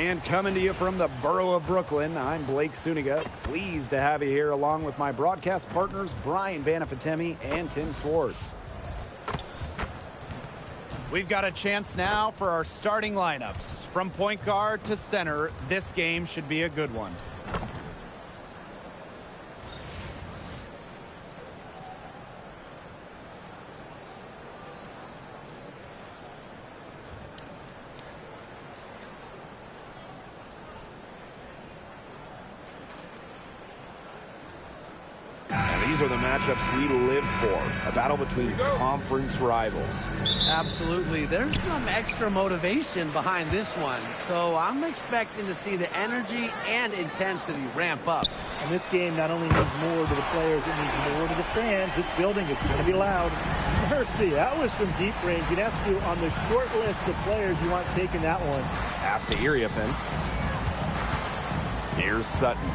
And coming to you from the borough of Brooklyn, I'm Blake Suniga. Pleased to have you here along with my broadcast partners, Brian Banafatemi and Tim Swartz. We've got a chance now for our starting lineups. From point guard to center, this game should be a good one. These are the matchups we live for, a battle between conference rivals. Absolutely. There's some extra motivation behind this one, so I'm expecting to see the energy and intensity ramp up. And this game not only means more to the players, it means more to the fans. This building is going to be loud. Mercy, that was from deep range. Ionescu on the short list of players you want taking that one. Pass to Iriafen. Here's Sutton.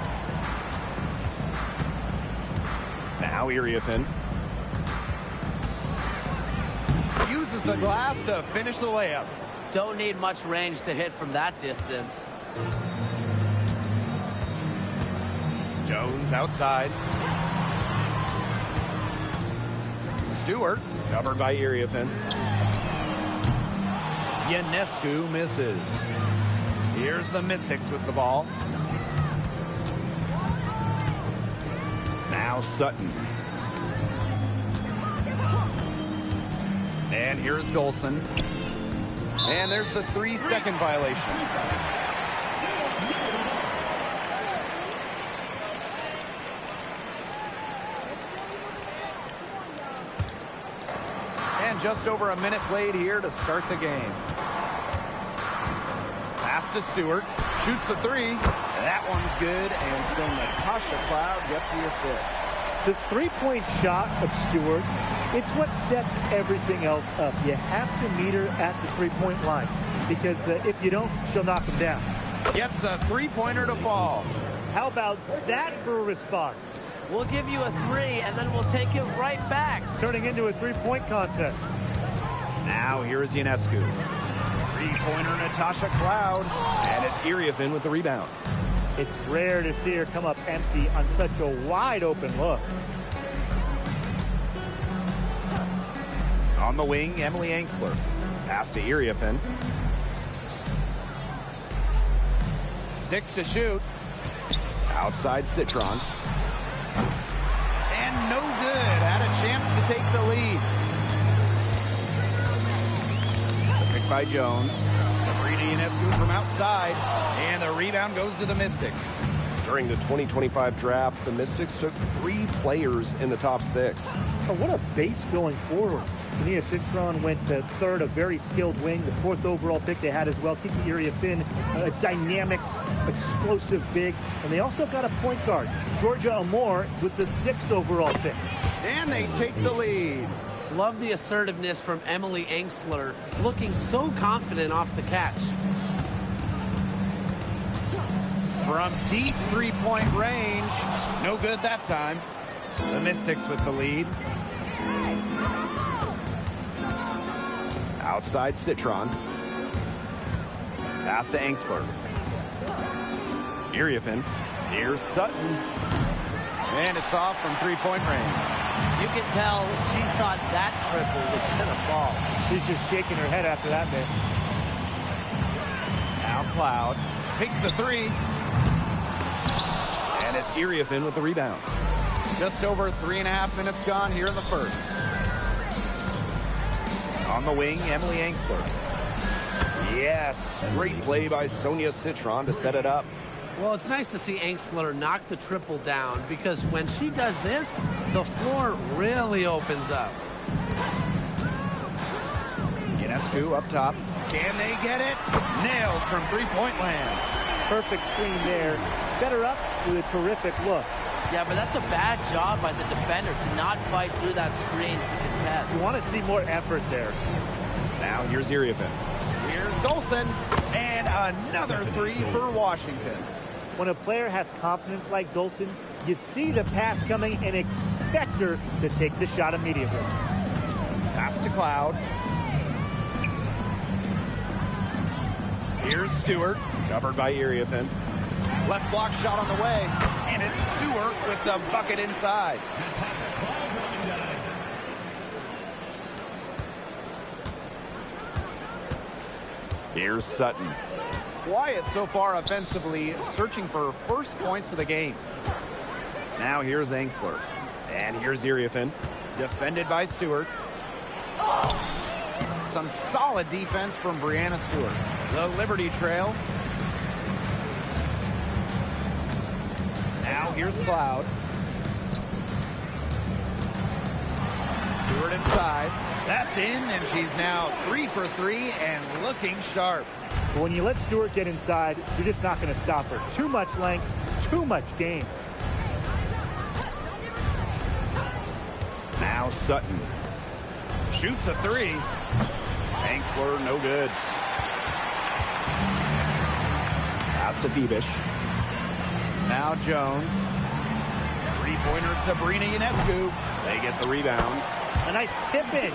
Now Iriafen uses the glass to finish the layup. Don't need much range to hit from that distance. Jones outside. Stewart covered by Iriafen. Ionescu misses. Here's the Mystics with the ball. Now Sutton. And here's Dolson. And there's the 3-second violation. And just over a minute played here to start the game. Pass to Stewart. Shoots the three. That one's good, and so Natasha Cloud gets the assist. The three-point shot of Stewart, it's what sets everything else up. You have to meet her at the three-point line, because if you don't, she'll knock him down. Gets a three-pointer to fall. How about that for a response? We'll give you a three, and then we'll take it right back. It's turning into a three-point contest. Now here's Ionescu. Three-pointer Natasha Cloud, and it's Iriafen with the rebound. It's rare to see her come up empty on such a wide-open look. On the wing, Emily Angsler. Pass to Iriafen. 6 to shoot. Outside Citron. And no good. Had a chance to take the lead. Picked by Jones. Sabrina Ionescu from outside. And the rebound goes to the Mystics. During the 2025 draft, the Mystics took 3 players in the top 6. Oh, what a base going forward. Tania Citron went to third, a very skilled wing. The 4th overall pick they had as well. Kiki Iriafen, a dynamic, explosive big. And they also got a point guard, Georgia Amore, with the 6th overall pick. And they take the lead. Love the assertiveness from Emily Angsler, looking so confident off the catch. From deep three-point range. No good that time. The Mystics with the lead. Outside Citron. Pass to Angsler. Iriafen. Here's Sutton. And it's off from three-point range. You can tell she thought that triple was going to fall. She's just shaking her head after that miss. Now Cloud takes the three. And it's Iriafen with the rebound. Just over 3.5 minutes gone here in the first. On the wing, Emily Angsler. Yes, great play by Sonia Citron to set it up. Well, it's nice to see Angsler knock the triple down, because when she does this, the floor really opens up. Ionescu up top. Can they get it? Nailed from three-point land. Perfect screen there. Set her up with a terrific look. Yeah, but that's a bad job by the defender to not fight through that screen to contest. You want to see more effort there. Now here's Iriafen. Here's Dolson. And another three for Washington. When a player has confidence like Dolson, you see the pass coming and expect her to take the shot immediately. Pass to Cloud. Here's Stewart, covered by Iriefin. Left block shot on the way, and it's Stewart with the bucket inside. Here's Sutton. Quiet so far offensively, searching for first points of the game. Now here's Angsler. And here's Iriefin, defended by Stewart. Some solid defense from Brianna Stewart. The Liberty trail. Now here's Cloud. Stewart inside. That's in, and she's now 3 for 3 and looking sharp. When you let Stewart get inside, you're just not going to stop her. Too much length, too much game. Now Sutton. Shoots a 3. Angsler, no good. Pass to Phoebish. Now Jones. Three-pointer Sabrina Ionescu. They get the rebound. A nice tip in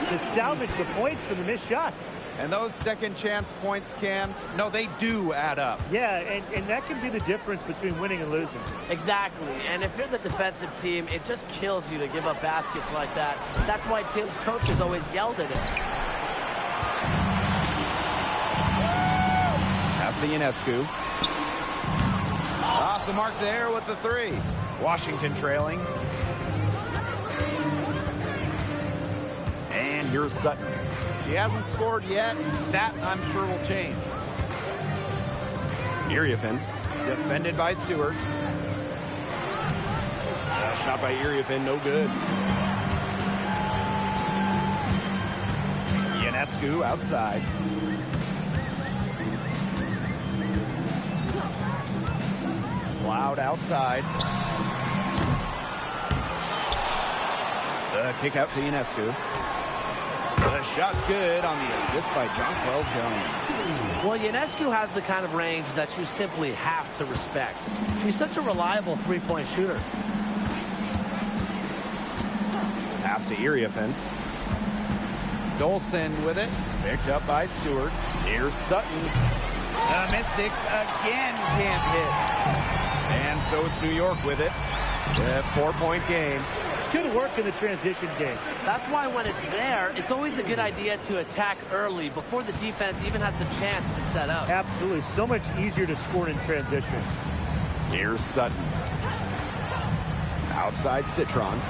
to salvage the points from the missed shots. And those second chance points they do add up. Yeah, and that can be the difference between winning and losing. Exactly. And if you're the defensive team, it just kills you to give up baskets like that. That's why Tim's coaches always yelled at him. Pass to Ionescu. Off the mark there with the 3. Washington trailing. And here's Sutton. She hasn't scored yet. That, I'm sure, will change. Iriefin, defended by Stewart. Shot by Iriefin, no good. Ionescu outside. Cloud outside. The kick out to Ionescu. The shot's good on the assist by Jonquel Jones. Well, Ionescu has the kind of range that you simply have to respect. She's such a reliable three-point shooter. Pass to Iriefin. Dolson with it. Picked up by Stewart. Here's Sutton. The Mystics again can't hit. And so it's New York with it. A 4-point game. Good work in the transition game. That's why when it's there, it's always a good idea to attack early before the defense even has the chance to set up. Absolutely. So much easier to score in transition. Here's Sutton. Outside Citron.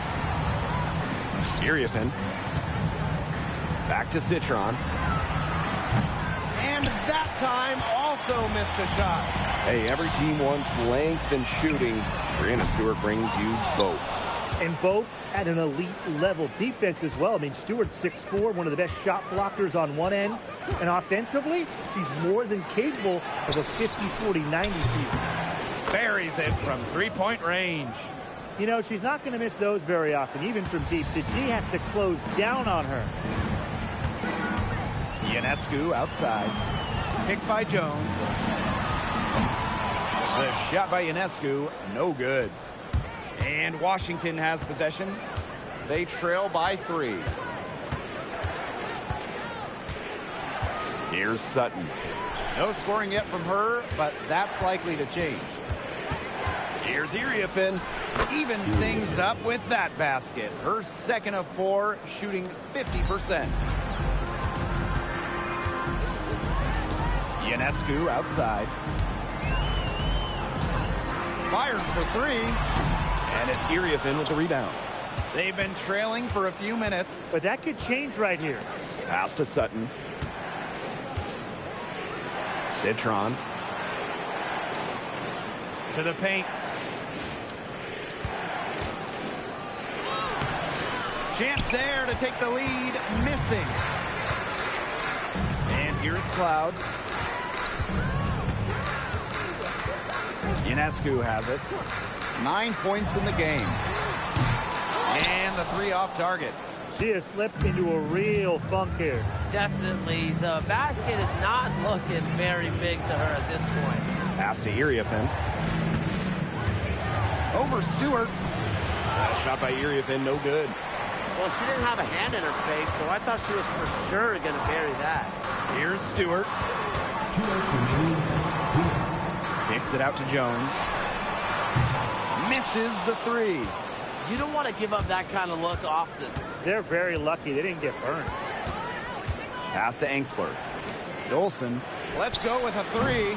Iriefin. Back to Citron. And that time also missed a shot. Hey, every team wants length and shooting. Brianna Stewart brings you both. And both at an elite level. Defense as well. I mean, Stewart's 6'4", one of the best shot blockers on one end. And offensively, she's more than capable of a 50-40-90 season. Buries it from three-point range. You know, she's not going to miss those very often, even from deep. The D has to close down on her. Ionescu outside. Picked by Jones. The shot by Ionescu, no good. And Washington has possession. They trail by 3. Here's Sutton. No scoring yet from her, but that's likely to change. Here's Iriefin. Evens things up with that basket. Her second of 4, shooting 50%. Ionescu outside. Fires for 3. And it's Iriefin with the rebound. They've been trailing for a few minutes. But that could change right here. Pass to Sutton. Citron. To the paint. Chance there to take the lead. Missing. And here's Cloud. Ionescu has it. 9 points in the game. And the 3 off target. She has slipped into a real funk here. Definitely. The basket is not looking very big to her at this point. Pass to Iriefin. Over Stewart. Shot by Iriefin, no good. Well, she didn't have a hand in her face, so I thought she was for sure going to bury that. Here's Stewart. Kicks it out to Jones. Misses the three. You don't want to give up that kind of look often. They're very lucky they didn't get burned. Pass to Angsler. Dolson. Let's go with a three.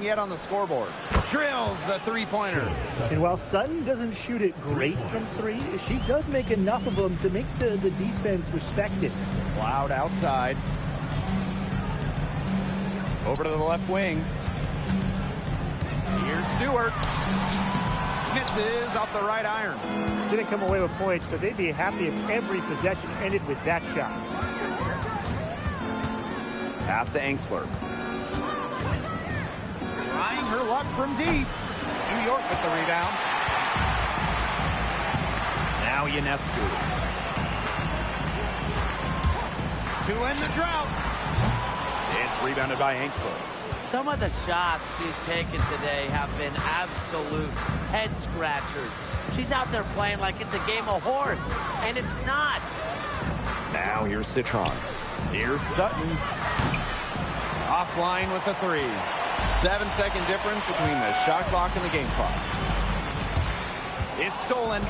Yet on the scoreboard. Drills the three-pointer. And while Sutton doesn't shoot it great from three, she does make enough of them to make the defense respect it. Cloud outside. Over to the left wing. Here's Stewart. Misses off the right iron. Didn't come away with points, but they'd be happy if every possession ended with that shot. Pass to Angsler. Trying her luck from deep. New York with the rebound. Now Ionescu. To end the drought. It's rebounded by Angsler. Some of the shots she's taken today have been absolute head scratchers. She's out there playing like it's a game of horse, and it's not. Now here's Citron. Here's Sutton. Offline with the three. 7-second difference between the shot clock and the game clock. It's stolen.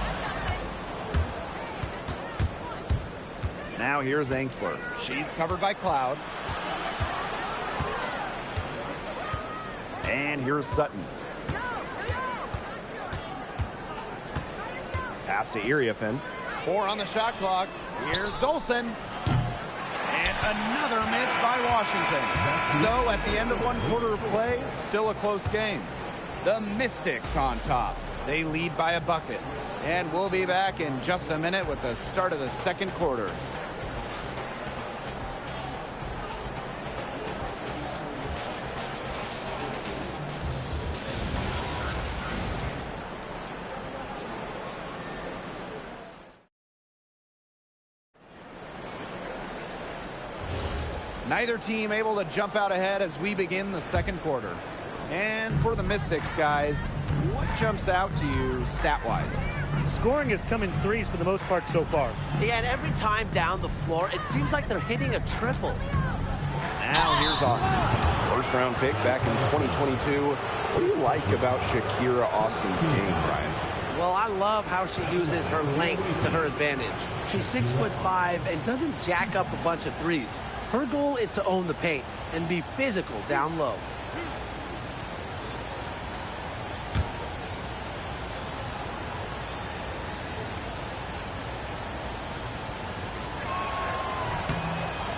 Now here's Angsler. She's covered by Cloud. And here's Sutton. Pass to Iriafen. 4 on the shot clock. Here's Dolson. And another miss by Washington. So at the end of one quarter of play, still a close game. The Mystics on top. They lead by a bucket. And we'll be back in just a minute with the start of the second quarter. Neither team able to jump out ahead as we begin the second quarter. And for the Mystics, guys, what jumps out to you stat-wise? Scoring has come in threes for the most part so far. Yeah, and every time down the floor, it seems like they're hitting a triple. Now here's Austin. First-round pick back in 2022. What do you like about Shakira Austin's game, Brian? Well, I love how she uses her length to her advantage. She's 6'5" and doesn't jack up a bunch of threes. Her goal is to own the paint and be physical down low.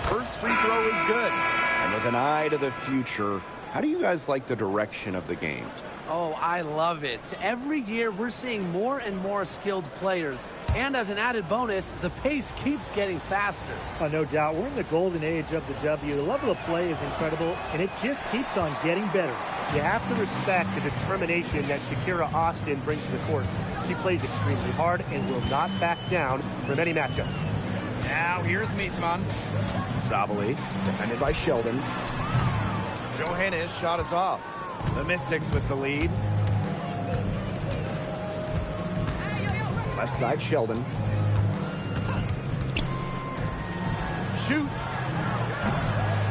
First free throw is good. And with an eye to the future, how do you guys like the direction of the game? Oh, I love it. Every year we're seeing more and more skilled players. And as an added bonus, the pace keeps getting faster. Oh, no doubt. We're in the golden age of the W. The level of play is incredible, and it just keeps on getting better. You have to respect the determination that Shakira Austin brings to the court. She plays extremely hard and will not back down from any matchup. Now here's Miesman. Sabali, defended by Sheldon. Johannes shot us off. The Mystics with the lead. Left side, Sheldon. Shoots.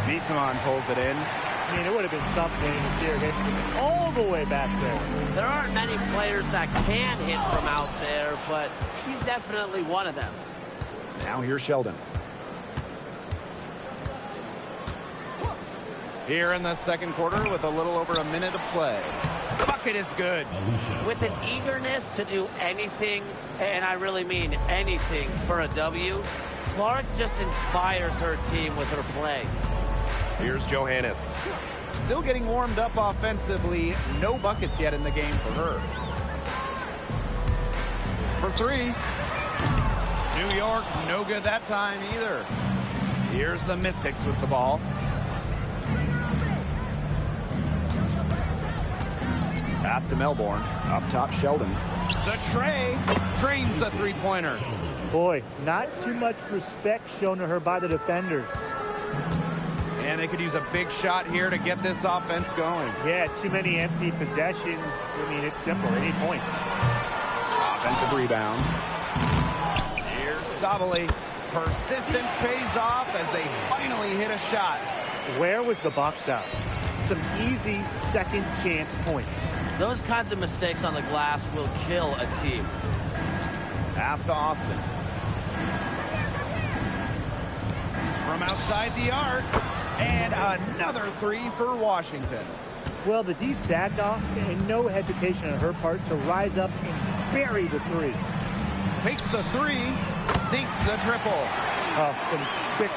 Miesman pulls it in. I mean, it would have been something to see her hit all the way back there. There aren't many players that can hit from out there, but she's definitely one of them. Now here's Sheldon. Here in the second quarter with a little over a minute of play. The bucket is good. With an eagerness to do anything, and I really mean anything, for a W, Clark just inspires her team with her play. Here's Johannes. Still getting warmed up offensively. No buckets yet in the game for her. For three. New York, no good that time either. Here's the Mystics with the ball. Pass to Melbourne. Up top, Sheldon. The tray drains the three-pointer. Boy, not too much respect shown to her by the defenders. And they could use a big shot here to get this offense going. Yeah, too many empty possessions. I mean, it's simple. They need points. Offensive rebound. Sabali. Persistence pays off as they finally hit a shot. Where was the box out? Some easy second chance points. Those kinds of mistakes on the glass will kill a team. Pass to Austin. From outside the arc. And another three for Washington. Well, the D sagged off, and no hesitation on her part to rise up and bury the three. Takes the three, sinks the triple. Some quick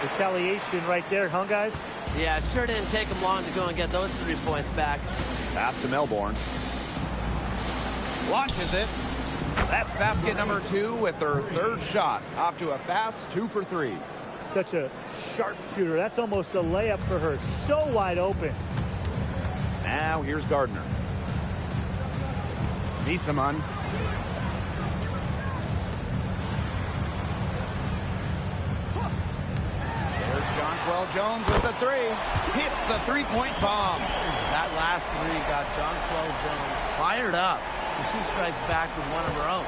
retaliation right there, huh, guys? Yeah, it sure didn't take them long to go and get those 3 points back. Pass to Melbourne. Launches it. That's basket number 2 with her third shot. Off to a fast 2 for 3. Such a sharp shooter. That's almost a layup for her. So wide open. Now here's Gardner. Niesemann. There's Jonquel Jones with the three. Hits the three-point bomb. That last three got Jonquel Jones fired up. So she strikes back with one of her own.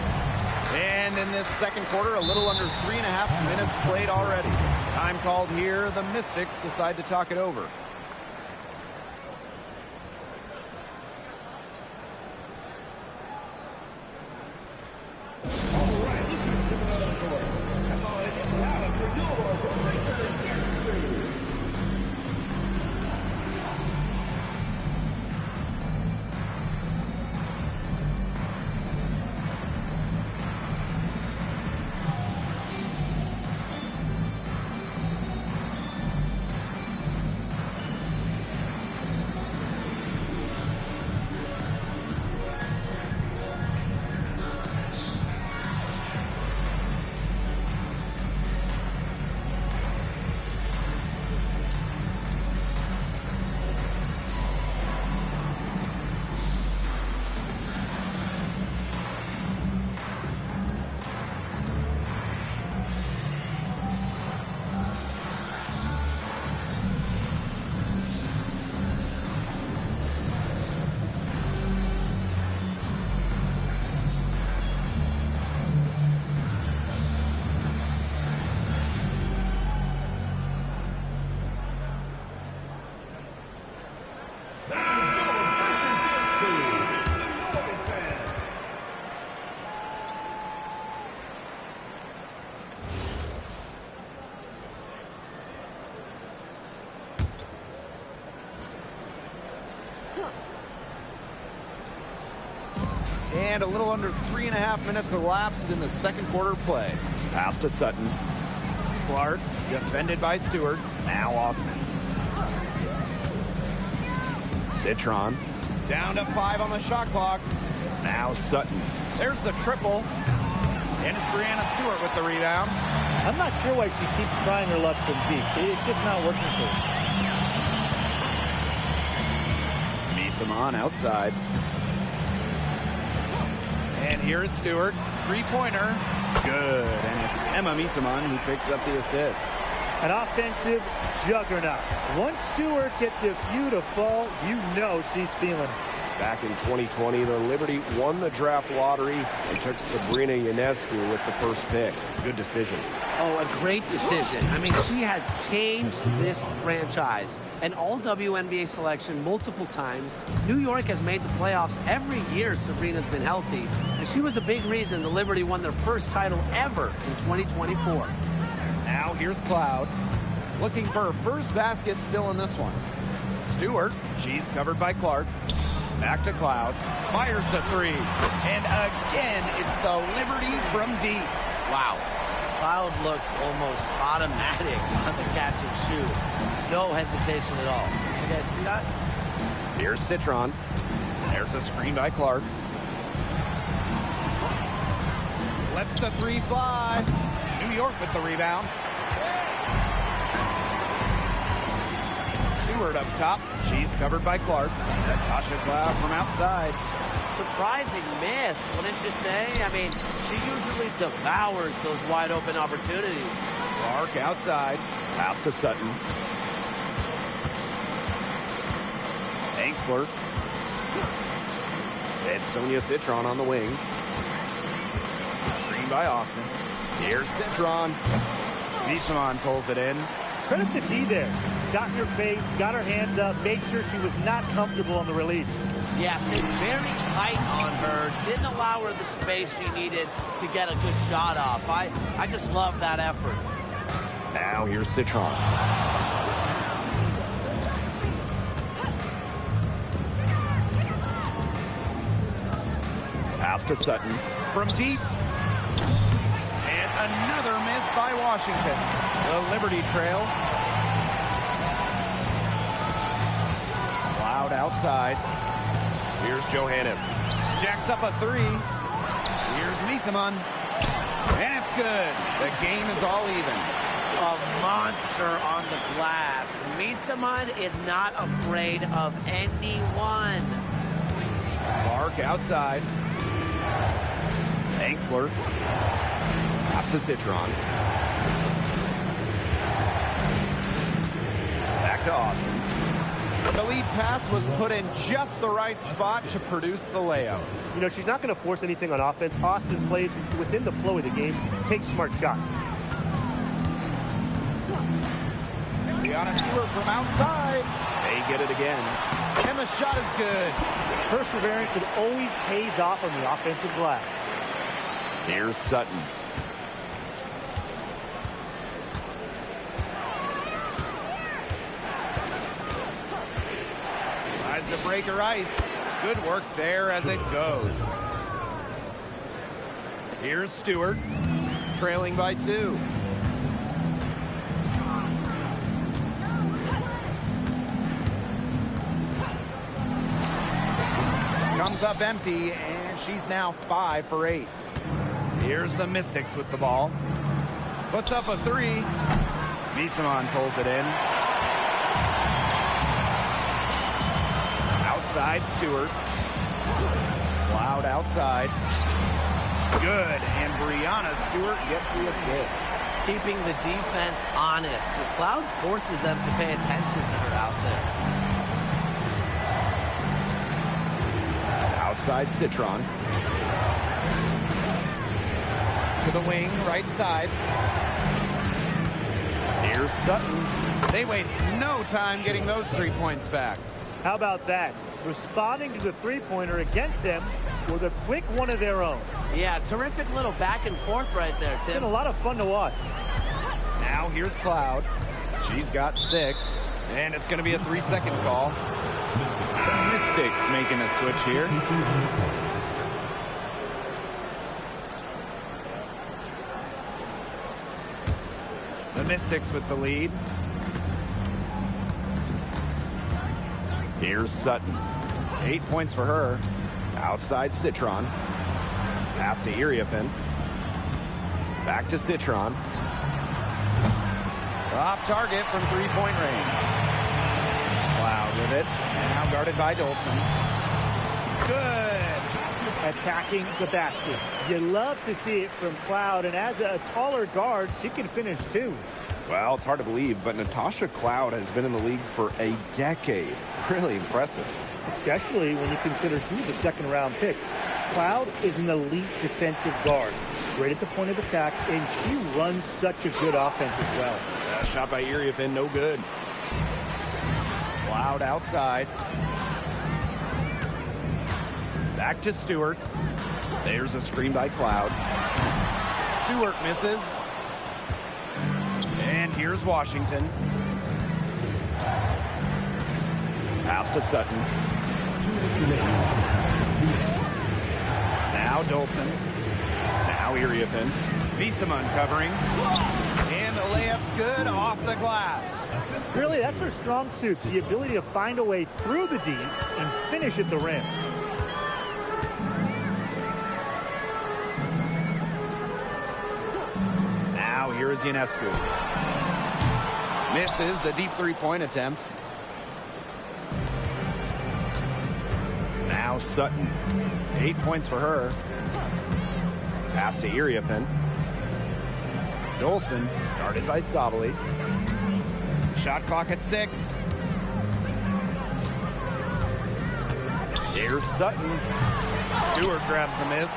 And in this second quarter, a little under 3.5 minutes played already. Time called here. The Mystics decide to talk it over. And a little under 3.5 minutes elapsed in the second quarter play. Pass to Sutton. Clark, defended by Stewart. Now Austin. Citron. Down to 5 on the shot clock. Now Sutton. There's the triple. And it's Brianna Stewart with the rebound. I'm not sure why she keeps trying her luck from deep. It's just not working for her. Niesemann outside. And here's Stewart. Three-pointer. Good. And it's Emma Niesemann who picks up the assist. An offensive juggernaut. Once Stewart gets a few to fall, you know she's feeling it. Back in 2020, the Liberty won the draft lottery and took Sabrina Ionescu with the first pick. Good decision. Oh, a great decision. I mean, she has changed this franchise. An all-WNBA selection multiple times. New York has made the playoffs every year Sabrina's been healthy. And she was a big reason the Liberty won their first title ever in 2024. Now here's Cloud. Looking for her first basket still in this one. Stewart, she's covered by Clark. Back to Cloud. Fires the three. And again, it's the Liberty from deep. Wow. Cloud looked almost automatic on the catch and shoot. No hesitation at all. You guys see that? Here's Citron. There's a screen by Clark. Lets the three fly. New York with the rebound. Stewart up top. She's covered by Clark. Natasha Cloud from outside. Surprising miss, wouldn't you say? I mean, she usually devours those wide open opportunities. Clark outside. Pass to Sutton. Angsler. It's Sonia Citron on the wing. Screen by Austin. Here's Citron. Nishaman pulls it in. Credit the D there. Got in her face, got her hands up, made sure she was not comfortable on the release. Yeah, stayed very tight on her. Didn't allow her the space she needed to get a good shot off. I just love that effort. Now here's Citron. Pass to Sutton. From deep. And another miss by Washington. The Liberty Trail. Cloud outside. Here's Johannes. Jacks up a three. Here's Misaman. And it's good. The game is all even. A monster on the glass. Misaman is not afraid of anyone. Clark outside. Angsler. Pass to Citron. Back to Austin. The lead pass was put in just the right spot to produce the layup. You know, she's not going to force anything on offense. Austin plays within the flow of the game, takes smart shots. Brianna Stewart from outside. They get it again. And the shot is good. Perseverance, it always pays off on the offensive glass. Here's Sutton. Tries to break her ice. Good work there as it goes. Here's Stewart, trailing by 2. Comes up empty, and she's now 5 for 8. Here's the Mystics with the ball. Puts up a 3. Misaman pulls it in. Outside, Stewart. Cloud outside. Good, and Brianna Stewart gets the assist. Keeping the defense honest. The Cloud forces them to pay attention to her out there. Outside, Citron. To the wing, right side. Here's Sutton. They waste no time getting those 3 points back. How about that? Responding to the three-pointer against them with a quick one of their own. Yeah, terrific little back and forth right there, Tim. It's been a lot of fun to watch. Now here's Cloud. She's got 6, and it's going to be a 3-second call. Mystics making a switch here. The Mystics with the lead. Here's Sutton. 8 points for her. Outside Citron. Pass to Iriafin. Back to Citron. Off target from 3-point range. Cloud with it. Now guarded by Dolson. Good. Attacking the basket. You love to see it from Cloud, and as a taller guard, she can finish too. Well, it's hard to believe, but Natasha Cloud has been in the league for a decade. Really impressive. Especially when you consider she was a second-round pick. Cloud is an elite defensive guard. Great at the point of attack, and she runs such a good offense as well. Shot by Iriafin, no good. Cloud outside. Back to Stewart. There's a screen by Cloud. Stewart misses. And here's Washington. Pass to Sutton. Now Dolson. Now Iriafin. Misaman covering. And the layup's good off the glass. Really, that's her strong suit, the ability to find a way through the D and finish at the rim. Now here is Ionescu. Misses the deep 3-point attempt. Now Sutton. 8 points for her. Pass to Iriafin. Dolson, guarded by Sabali. Shot clock at 6. Here's Sutton. Stewart grabs the miss.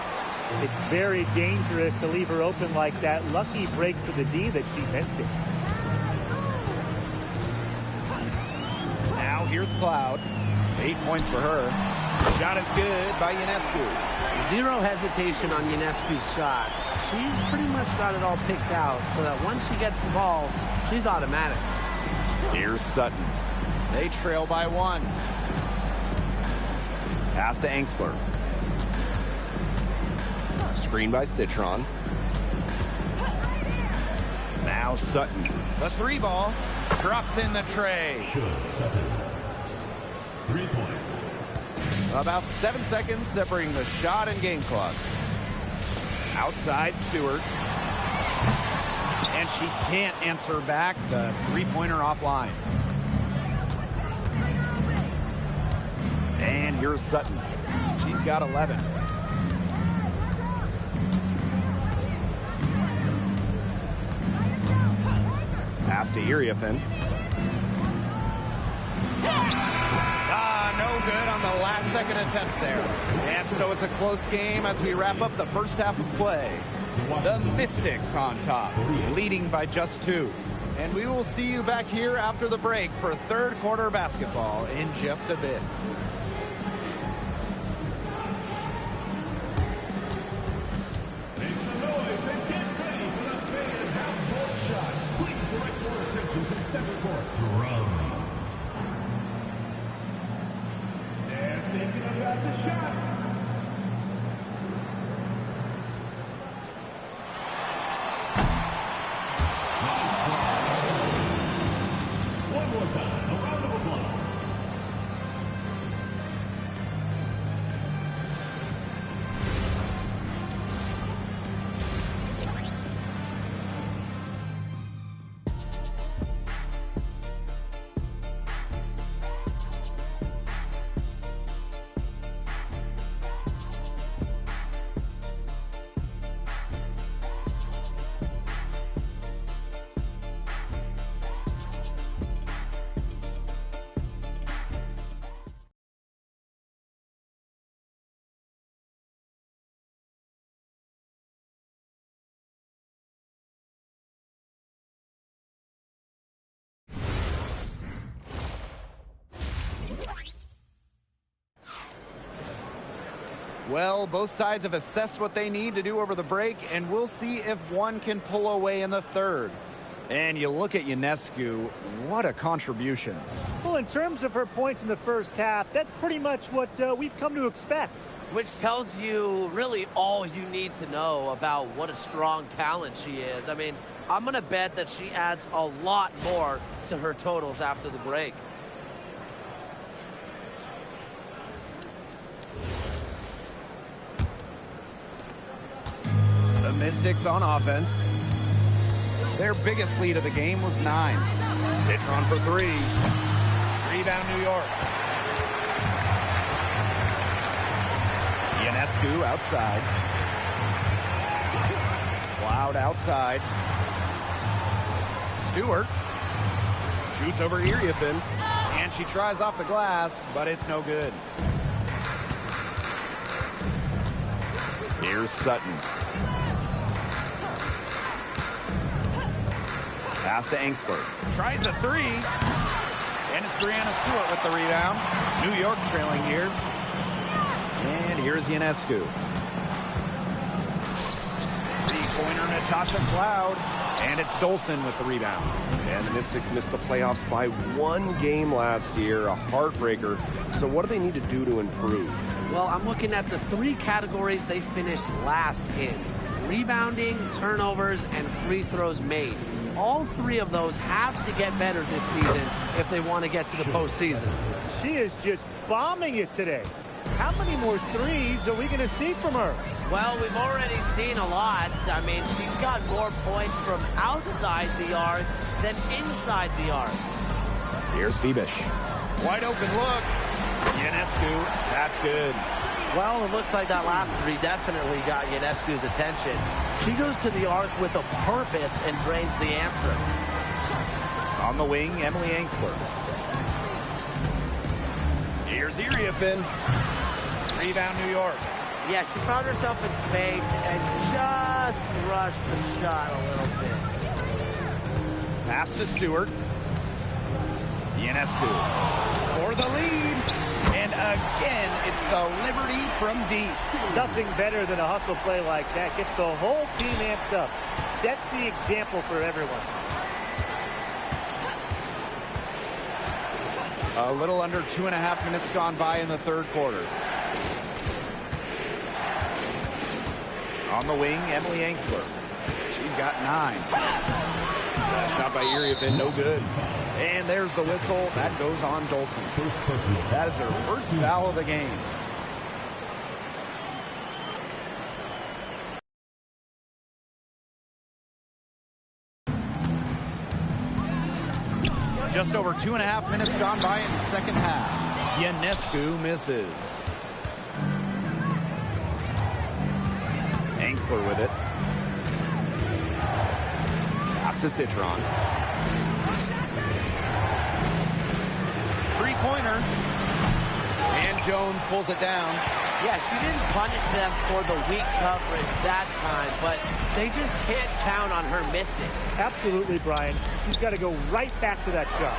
It's very dangerous to leave her open like that. Lucky break for the D that she missed it. Now here's Cloud. 8 points for her. Shot is good by Ionescu. Zero hesitation on Ionescu's shots. She's pretty much got it all picked out so that once she gets the ball, she's automatic. Here's Sutton. They trail by 1. Pass to Angsler. Screen by Citron. Now Sutton. The 3 ball drops in the tray. 3 points. About 7 seconds separating the shot and game clock. Outside Stewart. And she can't answer back. The 3-pointer offline. And here's Sutton. She's got 11. Pass to Iriafen. No good on the last second attempt there. And so it's a close game as we wrap up the first half of play. The Mystics on top, leading by just 2. And we will see you back here after the break for third quarter basketball in just a bit. Make some noise and get ready for the fan half-court shot. Please direct your attention to second court. Drums. And thinking about the shot. One more time, a round of applause. Well, both sides have assessed what they need to do over the break, and we'll see if one can pull away in the third. And you look at Ionescu, what a contribution. Well, in terms of her points in the first half, that's pretty much what we've come to expect. Which tells you really all you need to know about what a strong talent she is. I mean, I'm going to bet that she adds a lot more to her totals after the break. The Mystics on offense. Their biggest lead of the game was 9. Citron for 3. Rebound New York. Ionescu outside. Cloud outside. Stewart shoots over Iriafen, and she tries off the glass, but it's no good. Here's Sutton. Pass to Angsler. Tries a 3. And it's Brianna Stewart with the rebound. New York trailing here. And here's Ionescu. 3-pointer Natasha Cloud. And it's Dolson with the rebound. And the Mystics missed the playoffs by 1 game last year, a heartbreaker. So what do they need to do to improve? Well, I'm looking at the 3 categories they finished last in. Rebounding, turnovers, and free throws made. All 3 of those have to get better this season if they want to get to the postseason. She is just bombing it today. How many more threes are we going to see from her? Well, we've already seen a lot. I mean, she's got more points from outside the arc than inside the arc. Here's Fibish. Wide open look. Ionescu, that's good. Well, it looks like that last 3 definitely got Ionescu's attention. She goes to the arc with a purpose and drains the answer. On the wing, Emily Angsler. Here's Iriafen. Rebound New York. Yeah, she found herself in space and just rushed the shot a little bit. Pass to Stewart. Ionescu for the lead. And again, it's the Liberty from deep. Nothing better than a hustle play like that. Gets the whole team amped up. Sets the example for everyone. A little under 2.5 minutes gone by in the third quarter. On the wing, Emily Angsler. She's got 9. Shot by Iriafen, no good. And there's the whistle. That goes on Dolson. That is her first foul of the game. Just over 2.5 minutes gone by in the second half. Ionescu misses. Angsler with it. Pass to Citron. Three-pointer. And Jones pulls it down. Yeah, she didn't punish them for the weak coverage that time, but they just can't count on her missing. Absolutely, Brian. She's got to go right back to that shot.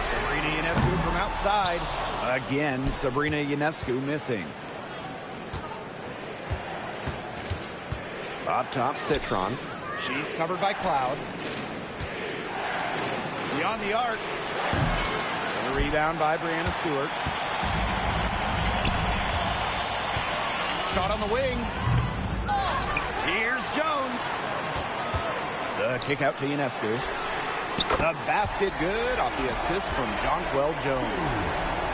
Sabrina Ionescu from outside. Again, Sabrina Ionescu missing. Up top, Citron. She's covered by Cloud. Beyond the arc. And a rebound by Brianna Stewart. Shot on the wing. Here's Jones. The kick out to Ionescu. The basket good off the assist from Jonquel Jones.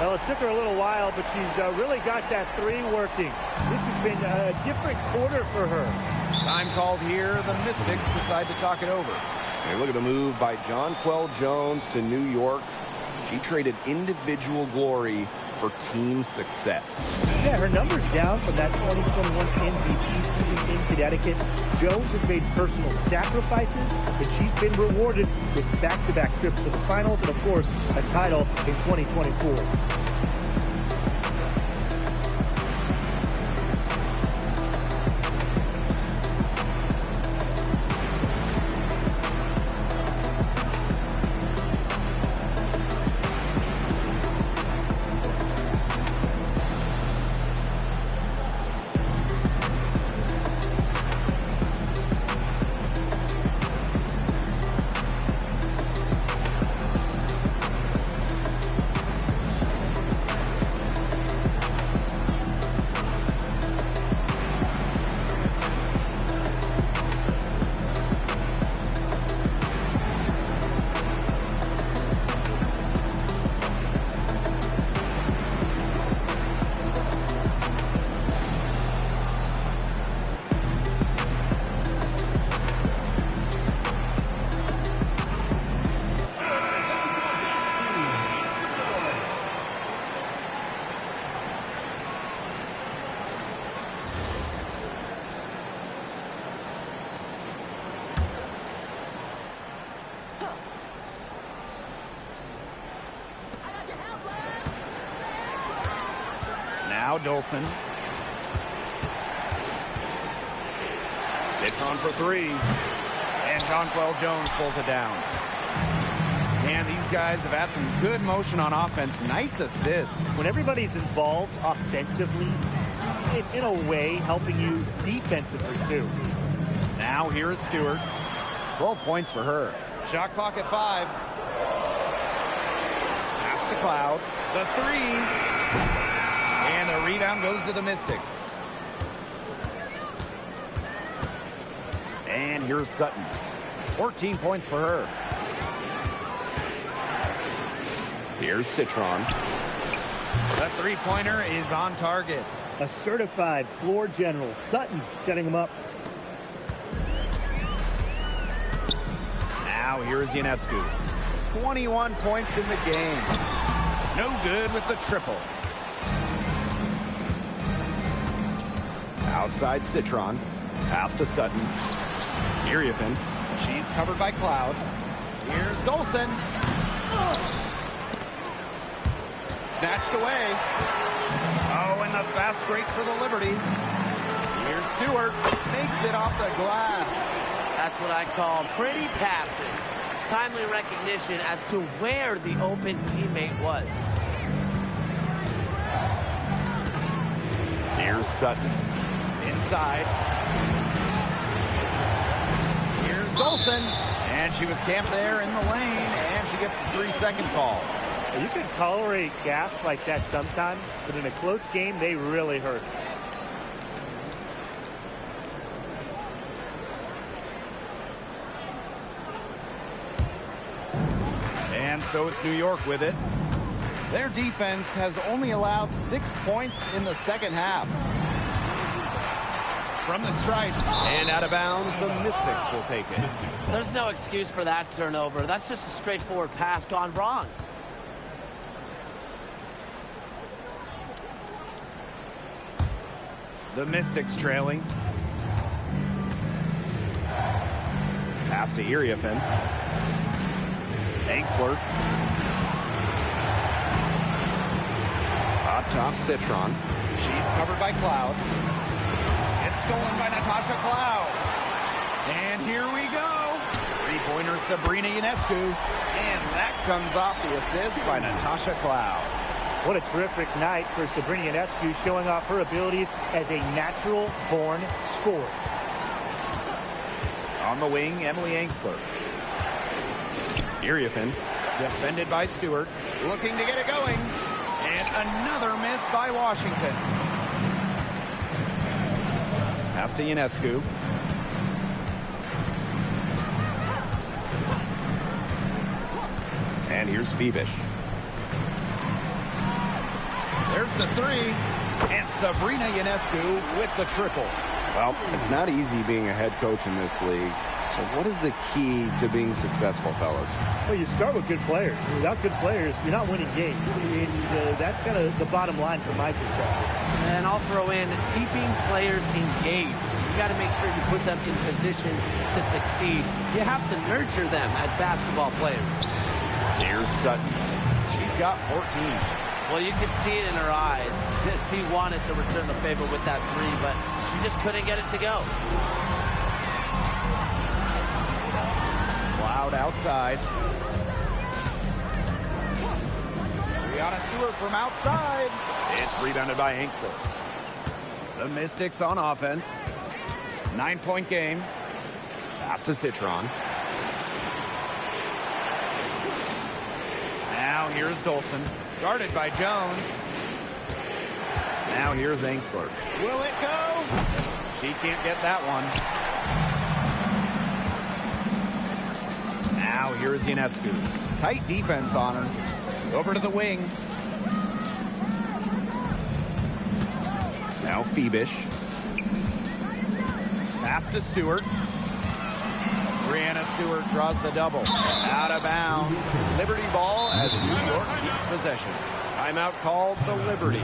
Well, it took her a little while, but she's really got that three working. This has been a different quarter for her. Time called here. The Mystics decide to talk it over. Hey, look at the move by Jonquel Jones to New York. She traded individual glory for team success. Yeah, her numbers down from that 2021 MVP season in Connecticut. Jones has made personal sacrifices, and she's been rewarded with back-to-back trips to the finals and, of course, a title in 2024. Now Dolson. Citron for three. And Jonquel Jones pulls it down. And these guys have had some good motion on offense. Nice assists. When everybody's involved offensively, it's in a way helping you defensively, too. Now here is Stewart. 12 points for her. Shot clock at 5. Pass to Cloud. The three. And the rebound goes to the Mystics. And here's Sutton. 14 points for her. Here's Citron. The three-pointer is on target. A certified floor general. Sutton setting him up. Now here's Ionescu. 21 points in the game. No good with the triple. Outside Citron. Pass to Sutton. Iriafen. She's covered by Cloud. Here's Dolson. Snatched away. Oh, and the fast break for the Liberty. Stewart makes it off the glass. That's what I call pretty passing. Timely recognition as to where the open teammate was. Here's Sutton. Inside. Here's Golson. And she was camped there in the lane, and she gets the 3-second call. You can tolerate gaffes like that sometimes, but in a close game, they really hurt. And so it's New York with it. Their defense has only allowed 6 points in the second half. From the stripe and out of bounds, the Mystics will take it. There's no excuse for that turnover. That's just a straightforward pass gone wrong. The Mystics trailing. Pass to Iriafen. Angsler. Up top, Citron. She's covered by Cloud. It's stolen by Natasha Cloud. And here we go. Three-pointer Sabrina Ionescu. And that comes off the assist by Natasha Cloud. What a terrific night for Sabrina Ionescu, showing off her abilities as a natural-born scorer. On the wing, Emily Angsler. Iriafen, defended by Stewart, looking to get it going. And another miss by Washington. Pass to Ionescu. And here's Phoebish. There's the three. And Sabrina Ionescu with the triple. Well, it's not easy being a head coach in this league. So what is the key to being successful, fellas? Well, you start with good players. Without good players, you're not winning games. And that's kind of the bottom line from my perspective. And I'll throw in keeping players engaged. You got to make sure you put them in positions to succeed. You have to nurture them as basketball players. Here's Sutton. She's got 14. Well, you could see it in her eyes. She wanted to return the favor with that three, but she just couldn't get it to go. Cloud outside. Brianna Stewart from outside. It's rebounded by Angsler. The Mystics on offense. 9-point game. Pass to Citron. Now here's Dolson. Guarded by Jones. Now here's Angsler. Will it go? She can't get that one. Now here's Ionescu. Tight defense on her. Over to the wing. Now Phoebish. Pass to Stewart. Brianna Stewart draws the double. Out of bounds. Liberty ball as New York keeps possession. Timeout called the Liberty.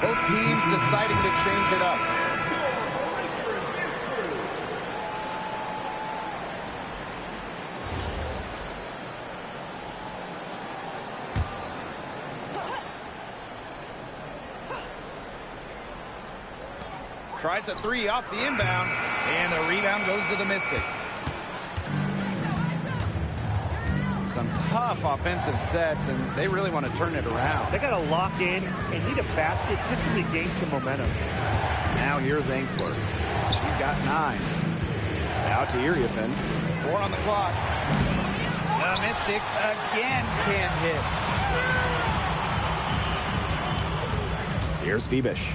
Both teams deciding to change it up. Tries a three off the inbound, and the rebound goes to the Mystics. Some tough offensive sets, and they really want to turn it around. They got to lock in and need a basket just to regain some momentum. Now here's Angsler. She's got 9. Out to Iriafen. 4 on the clock. The Mystics again can't hit. Here's Phoebish.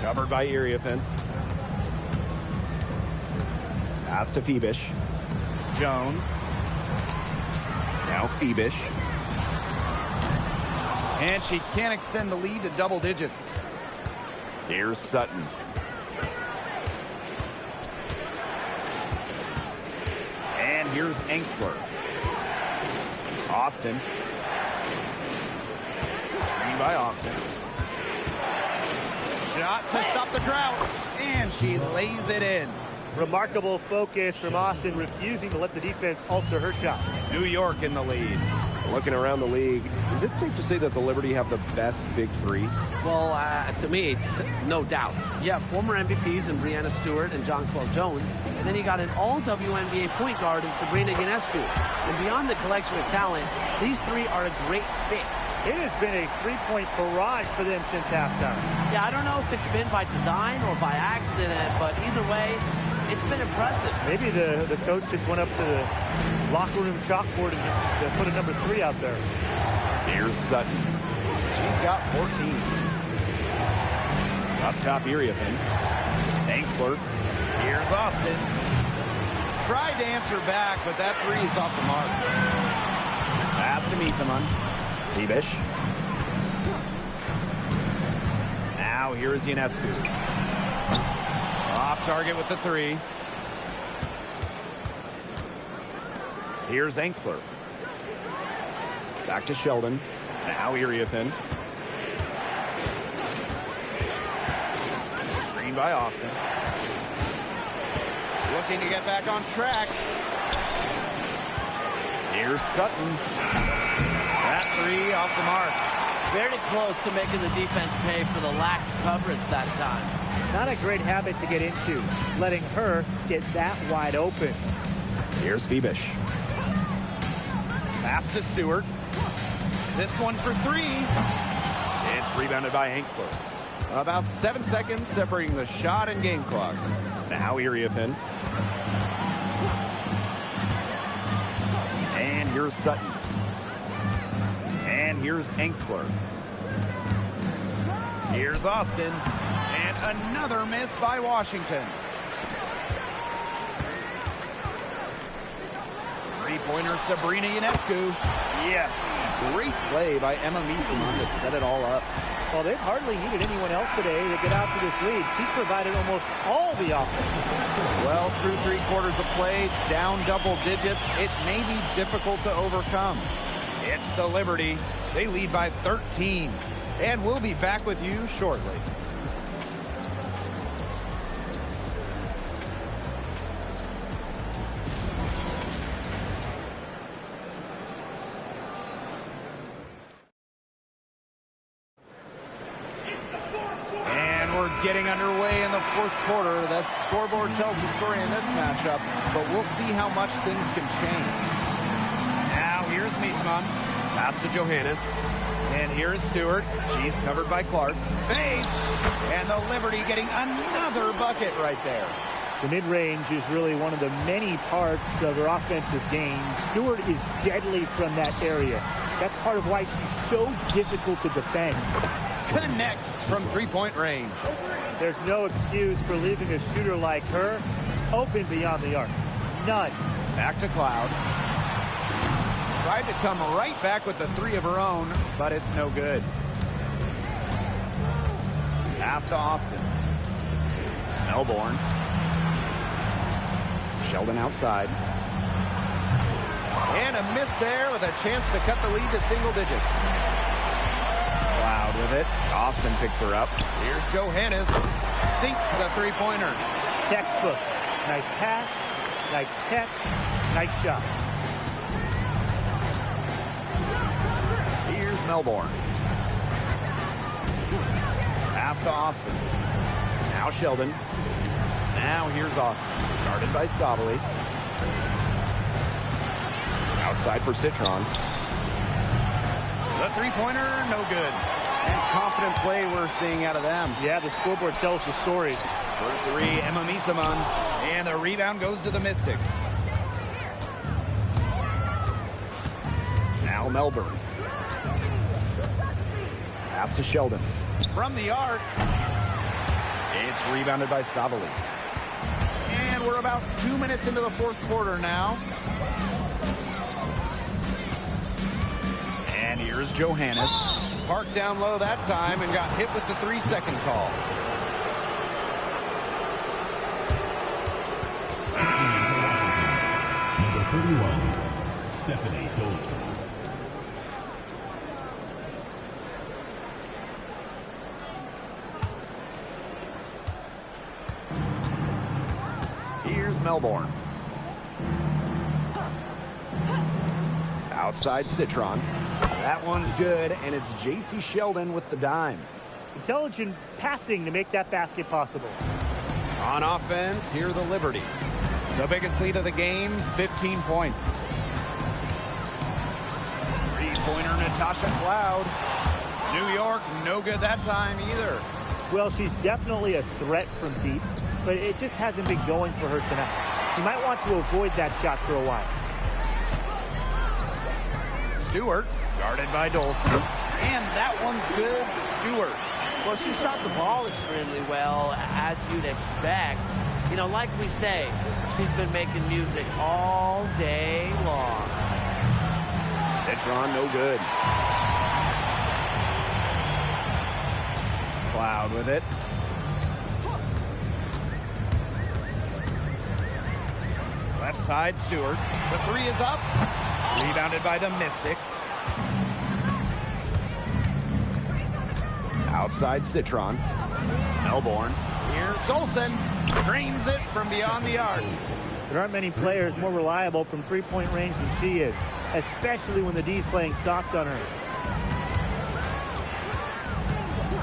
Covered by Iriafen. Pass to Phoebish. Jones. Now Phoebish. And she can't extend the lead to double digits. Here's Sutton. And here's Angsler. Austin. Screen by Austin. Shot to stop the drought. And she lays it in. Remarkable focus from Austin, refusing to let the defense alter her shot. New York in the lead. Looking around the league, is it safe to say that the Liberty have the best big three? Well, to me, it's no doubt. You have former MVPs in Breanna Stewart and Jonquel Jones, and then you got an all-WNBA point guard in Sabrina Ionescu. And beyond the collection of talent, these three are a great fit. It has been a three-point barrage for them since halftime. Yeah, I don't know if it's been by design or by accident, but either way, it's been impressive. Maybe the coach just went up to the locker room chalkboard and just put a number 3 out there. Here's Sutton. She's got 14. Up top, Iriafen. Angsler. Here's Austin. Tried to answer back, but that three is off the mark. Pass to Misaman. Phoebish. Now here's Ionescu. Off target with the three. Here's Angsler. Back to Sheldon. Now Iriafen. Screen by Austin. Looking to get back on track. Here's Sutton. That three off the mark. Very close to making the defense pay for the lax coverage that time. Not a great habit to get into, letting her get that wide open. Here's Phoebish. Pass to Stewart. This one for three. It's rebounded by Angsler. About 7 seconds separating the shot and game clocks. Now Iriafen. And here's Sutton. And here's Angsler. Here's Austin. And another miss by Washington. Three-pointer Sabrina Ionescu. Yes. Great play by Emma Misaman to set it all up. Well, they've hardly needed anyone else today to get out to this lead. She's provided almost all the offense. Well, through 3 quarters of play, down double digits, it may be difficult to overcome. It's the Liberty. They lead by 13. And we'll be back with you shortly. Getting underway in the 4th quarter. That scoreboard tells the story in this matchup, but we'll see how much things can change. Now here's Misaman. Pass to Johannes. And here's Stewart. She's covered by Clark. Fades. And the Liberty getting another bucket right there. The mid-range is really one of the many parts of her offensive game. Stewart is deadly from that area. That's part of why she's so difficult to defend. Connects from 3-point range. There's no excuse for leaving a shooter like her open beyond the arc. None. Back to Cloud. Tried to come right back with the three of her own, but it's no good. Pass to Austin. Melbourne. Sheldon outside. And a miss there with a chance to cut the lead to single digits. Cloud with it. Austin picks her up. Here's Johannes. Sinks the three-pointer. Textbook. Nice pass. Nice catch. Nice shot. Here's Melbourne. Pass to Austin. Now Sheldon. Now here's Austin. Guarded by Sabali. Outside for Citron. The three-pointer, no good. And confident play we're seeing out of them. Yeah, the scoreboard tells the story. For three, Emma Misaman. And the rebound goes to the Mystics. Now Melbourne. Pass to Sheldon. From the arc. It's rebounded by Sabali. And we're about 2 minutes into the fourth quarter now. And here's Johannes. Parked down low that time and got hit with the 3-second call. Number 31, Stephanie Dolson. Here's Melbourne. Outside Citron. That one's good, and it's J.C. Sheldon with the dime. Intelligent passing to make that basket possible. On offense, here the Liberty. The biggest lead of the game, 15 points. Three-pointer Natasha Cloud. New York, no good that time either. Well, she's definitely a threat from deep, but it just hasn't been going for her tonight. She might want to avoid that shot for a while. Stewart, guarded by Dolson. And that one's good, Stewart. Well, she shot the ball extremely well, as you'd expect. You know, like we say, she's been making music all day long. Citron, no good. Cloud with it. Left side, Stewart. The three is up. Rebounded by the Mystics. Outside Citron. Melbourne. Here's Dolson. Drains it from beyond the arc. There aren't many players more reliable from three-point range than she is, especially when the D's playing soft on her.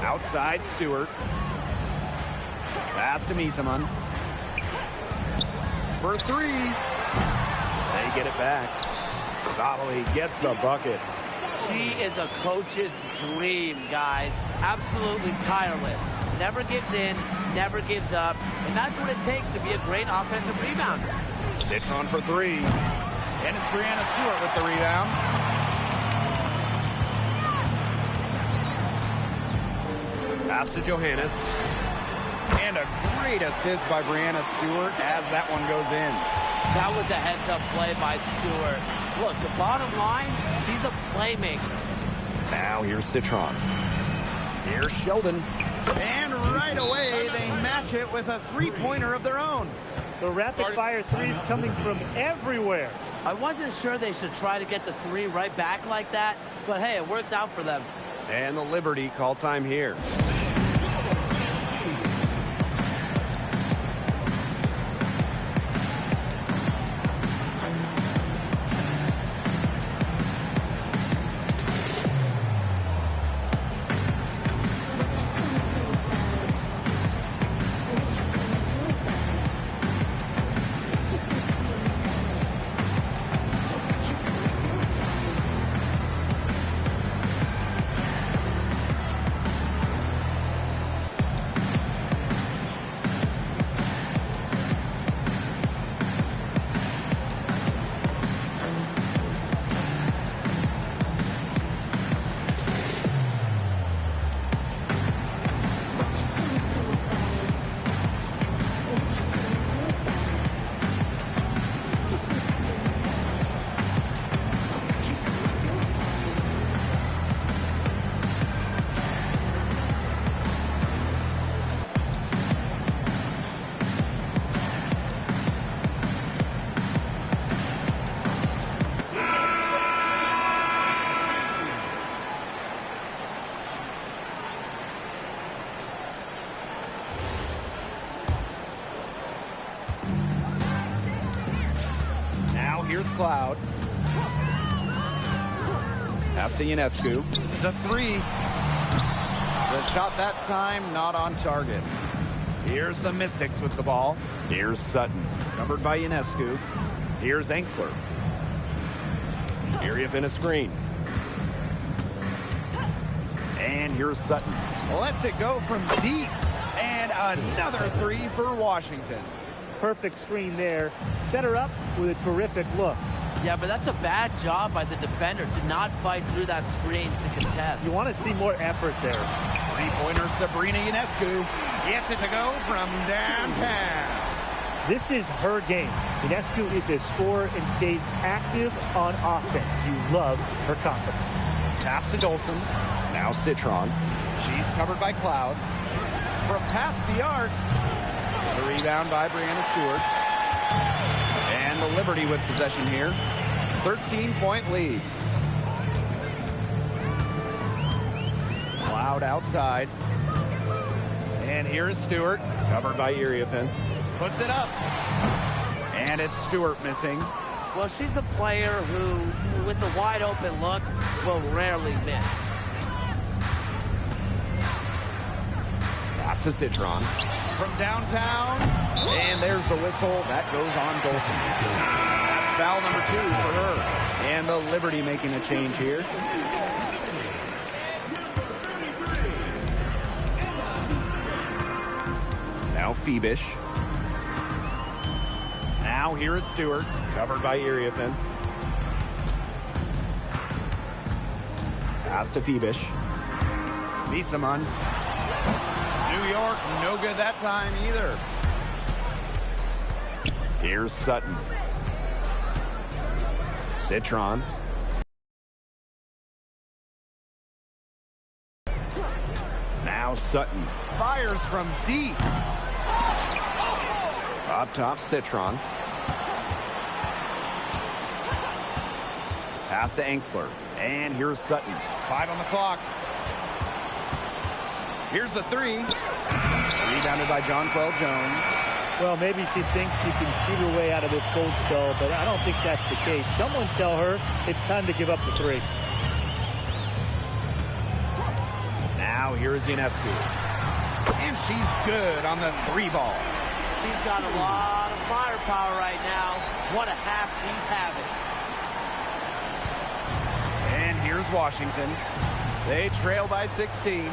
Outside Stewart. Pass to Misaman. For three. They get it back. Sabali gets the bucket. She is a coach's dream, guys. Absolutely tireless. Never gives in, never gives up. And that's what it takes to be a great offensive rebounder. Citron for three. And it's Brianna Stewart with the rebound. Pass to Johannes. And a great assist by Brianna Stewart as that one goes in. That was a heads-up play by Stewart. Look, the bottom line, he's a playmaker. Now here's Citron. Here's Sheldon. And right away, they match it with a three-pointer of their own. The rapid-fire threes coming from everywhere. I wasn't sure they should try to get the three right back like that, but hey, it worked out for them. And the Liberty call time here. Here's Cloud. Pass to Ionescu. The three. The shot that time not on target. Here's the Mystics with the ball. Here's Sutton, covered by Ionescu. Here's Engsler. Area in a screen. And here's Sutton. Lets it go from deep. And another three for Washington. Perfect screen there. Set her up with a terrific look. Yeah, but that's a bad job by the defender to not fight through that screen to contest. You want to see more effort there. Three-pointer Sabrina Ionescu gets it to go from downtown. This is her game. Ionescu is a scorer and stays active on offense. You love her confidence. Pass to Dolson. Now Citron. She's covered by Cloud. From past the arc. The rebound by Brianna Stewart. And the Liberty with possession here. 13-point lead. Cloud outside. And here's Stewart. Covered by Iriafin. Puts it up. And it's Stewart missing. Well, she's a player who, with a wide open look, will rarely miss. Pass to Citron. From downtown. And there's the whistle. That goes on Dolson. That's foul number 2 for her. And the Liberty making a change here. Now Phoebish. Now here is Stewart, covered by Iriafin. Pass to Phoebish. Misaman. New York, no good that time either. Here's Sutton. Citron. Now Sutton. Fires from deep. Up top, Citron. Pass to Engsler. And here's Sutton. 5 on the clock. Here's the 3. Rebounded by Jonquel Jones. Well, maybe she thinks she can shoot her way out of this cold spell, but I don't think that's the case. Someone tell her it's time to give up the 3. Now here's Ionescu. And she's good on the 3 ball. She's got a lot of firepower right now. What a half she's having. And here's Washington. They trail by 16.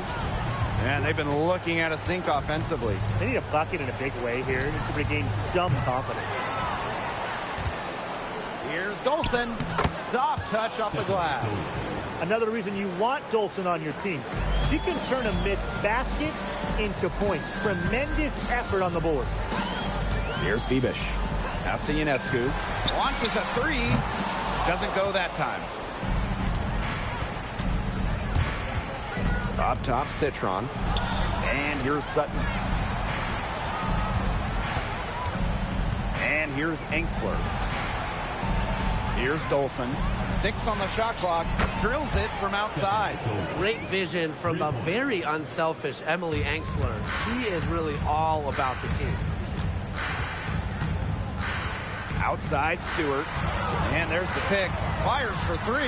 And they've been looking at a sink offensively. They need a bucket in a big way here to regain some confidence. Here's Dolson. Soft touch off the glass. Another reason you want Dolson on your team. She can turn a missed basket into points. Tremendous effort on the board. Here's Phoebish. Pass to Ionescu. Launches a 3. Doesn't go that time. Up top, Citron. And here's Sutton. And here's Engsler. Here's Dolson. 6 on the shot clock. Drills it from outside. Great vision from a very unselfish Emily Engsler. She is really all about the team. Outside, Stewart. And there's the pick. Fires for 3.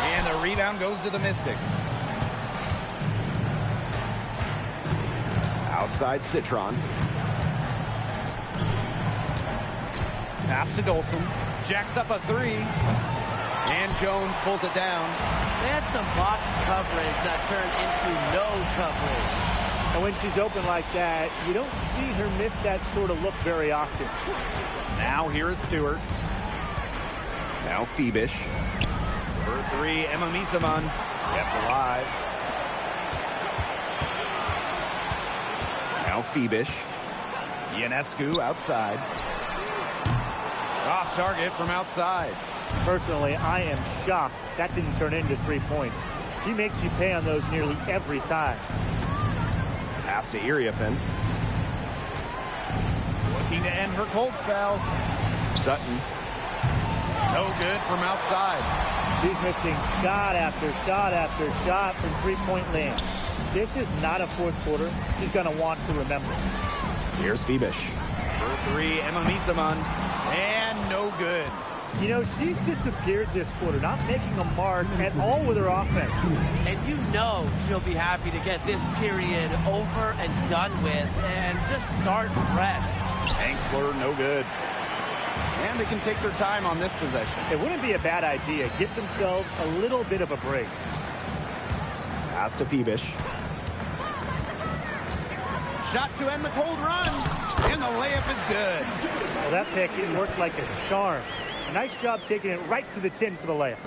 And the rebound goes to the Mystics. Outside, Citron. Pass to Dolson. Jacks up a 3. And Jones pulls it down. They had some botched coverage that turned into no coverage. And when she's open like that, you don't see her miss that sort of look very often. Now here is Stewart. Now Phoebish. For 3, Emma Misaman. Kept alive. Now Phoebish. Ionescu outside. Off target from outside. Personally, I am shocked that didn't turn into 3 points. She makes you pay on those nearly every time. Pass to Iriafin. Looking to end her cold spell. Sutton. No good from outside. She's missing shot after shot after shot from three-point land. This is not a fourth quarter she's going to want to remember. Here's Phoebish. For 3, Emma Misaman. And no good. You know, she's disappeared this quarter, not making a mark at all with her offense. And you know she'll be happy to get this period over and done with and just start fresh. Angsler, no good. And they can take their time on this possession. It wouldn't be a bad idea. Give themselves a little bit of a break. Pass to Phoebish. Shot to end the cold run. And the layup is good. Well, that pick, it worked like a charm. A nice job taking it right to the tin for the layup.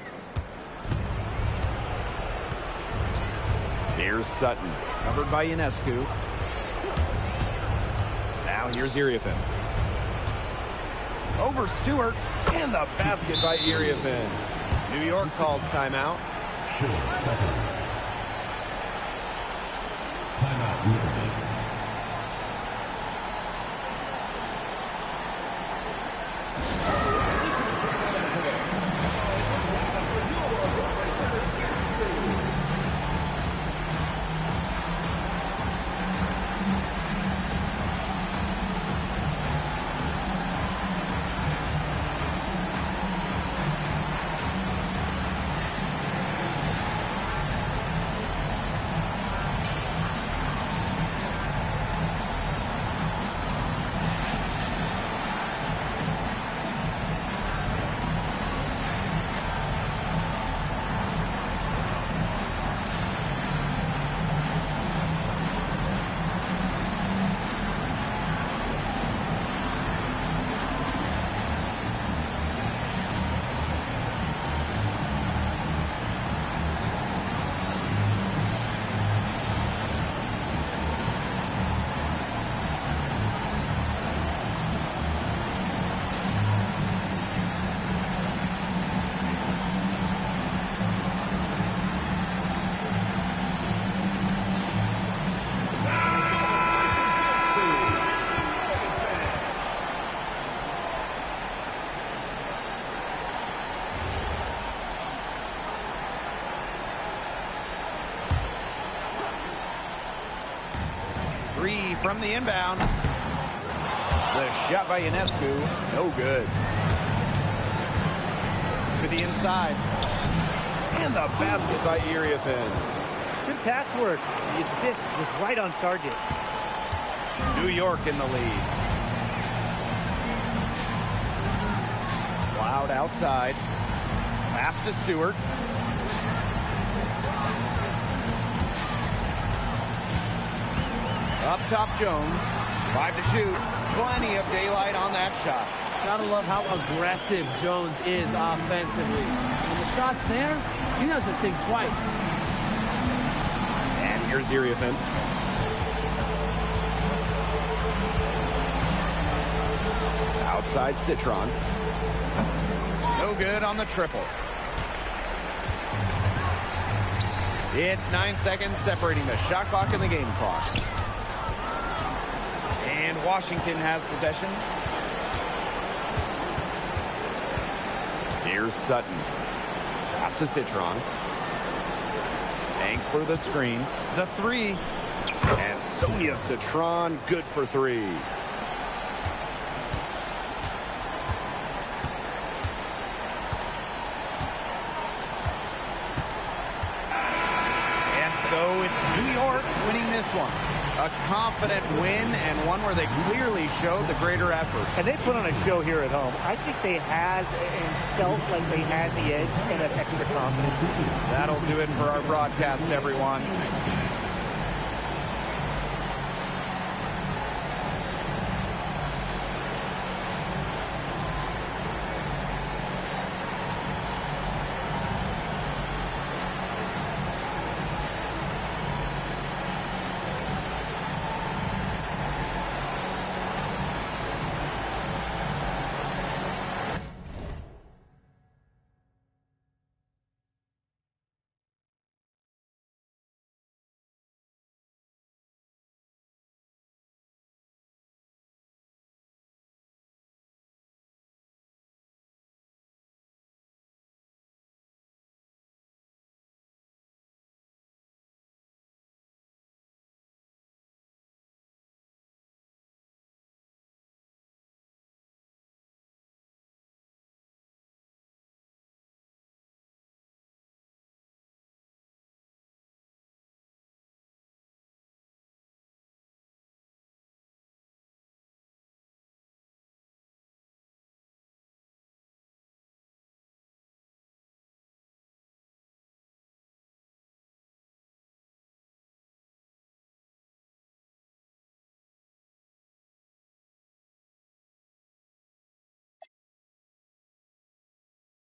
Here's Sutton, covered by Ionescu. Now here's Iriefin. Over Stewart, and the basket by Iriefin. New York calls timeout. Short second. Timeout, New York. Three from the inbound. The shot by Ionescu, no good. To the inside. And the basket by Iriefin. Good pass work. The assist was right on target. New York in the lead. Cloud outside. Pass to Stewart. Up top, Jones. 5 to shoot. Plenty of daylight on that shot. Gotta love how aggressive Jones is offensively. When the shot's there, he doesn't think twice. And here's Iriefin. Outside Citron. No good on the triple. It's 9 seconds separating the shot clock and the game clock. And Washington has possession. Here's Sutton. Pass to Citron. Angsler the screen. The three. And Sonia Citron good for three. And so it's New York winning this one. A confident win and one where they clearly showed the greater effort. And they put on a show here at home. I think they had and felt like they had the edge and that extra confidence. That'll do it for our broadcast, everyone.